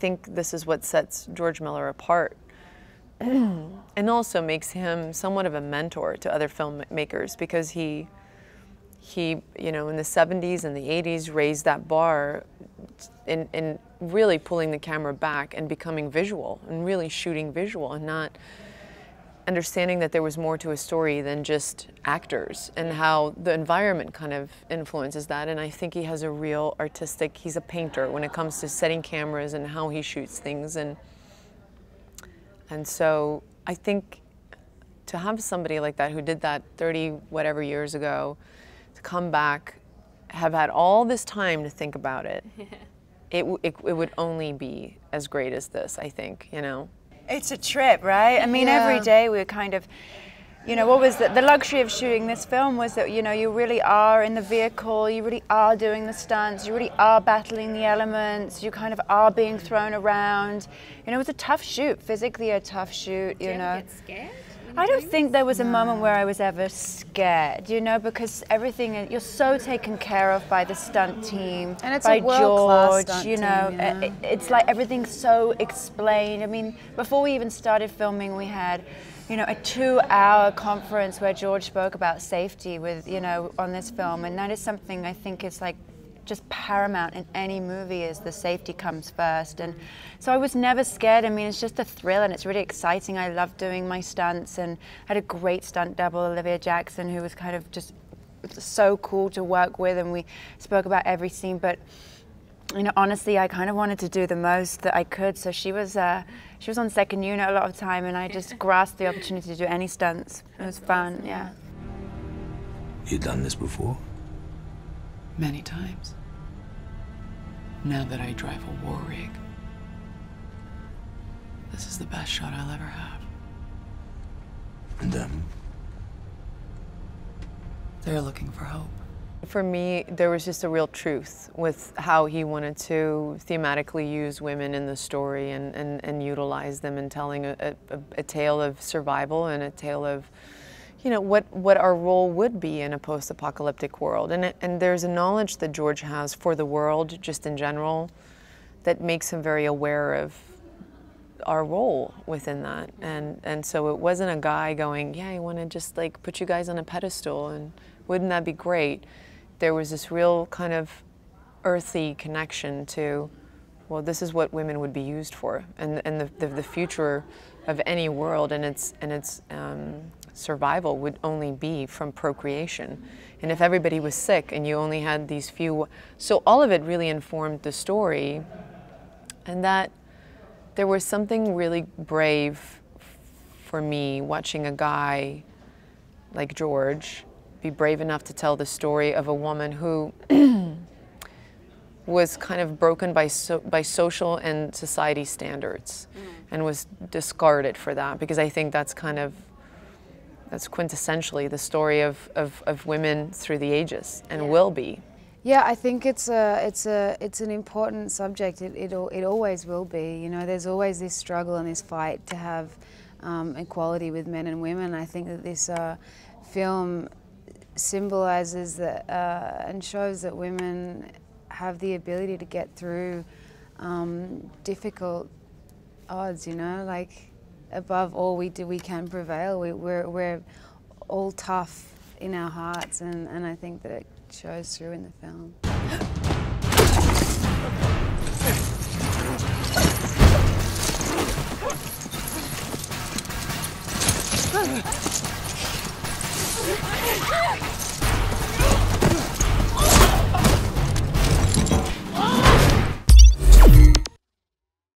think this is what sets George Miller apart and also makes him somewhat of a mentor to other filmmakers, because he you know, in the 70s and the 80s raised that bar in really pulling the camera back and becoming visual and really shooting visual, and not understanding that there was more to a story than just actors, and how the environment kind of influences that. And I think he has a real artistic, he's a painter when it comes to setting cameras and how he shoots things. And so I think to have somebody like that who did that 30 whatever years ago, to come back, have had all this time to think about it, it would only be as great as this, I think, you know. It's a trip, right? I mean, every day we were kind of, you know, what was the luxury of shooting this film was that, you know, you really are in the vehicle, you really are doing the stunts, you really are battling the elements, you kind of are being thrown around. You know, it was a tough shoot, physically a tough shoot, you know. Did you ever get scared? I don't think there was a moment where I was ever scared, you know, because everything, you're so taken care of by the stunt team, and it's by a world-class George, stunt you know, team, it's like everything's so explained. I mean, before we even started filming, we had, you know, a 2-hour conference where George spoke about safety with, you know, on this film, and that is something I think is like just paramount in any movie, is the safety comes first. And so I was never scared. I mean, it's just a thrill and it's really exciting. I love doing my stunts, and had a great stunt double, Olivia Jackson, who was kind of just so cool to work with, and we spoke about every scene. But you know, honestly, I kind of wanted to do the most that I could. So she was on second unit a lot of time, and I just grasped the opportunity to do any stunts. It was fun, yeah. You done this before? Many times. Now that I drive a war rig, this is the best shot I'll ever have. And them? They're looking for hope. For me, there was just a real truth with how he wanted to thematically use women in the story and utilize them in telling a tale of survival and a tale of, you know, what our role would be in a post-apocalyptic world. And there's a knowledge that George has for the world, just in general, that makes him very aware of our role within that. And so it wasn't a guy going, yeah, I want to just like put you guys on a pedestal and wouldn't that be great? There was this real kind of earthy connection to, well, this is what women would be used for, and the future of any world and its survival would only be from procreation. And if everybody was sick and you only had these few, so all of it really informed the story, and that there was something really brave for me watching a guy like George be brave enough to tell the story of a woman who was kind of broken by social and society standards and was discarded for that, because I think that's quintessentially the story of women through the ages, and will be. Yeah, I think it's an important subject. It always will be. You know, there's always this struggle and this fight to have equality with men and women. I think that this film symbolizes that and shows that women have the ability to get through difficult odds. You know, like above all, we can prevail. We're all tough in our hearts, and I think that it shows through in the film.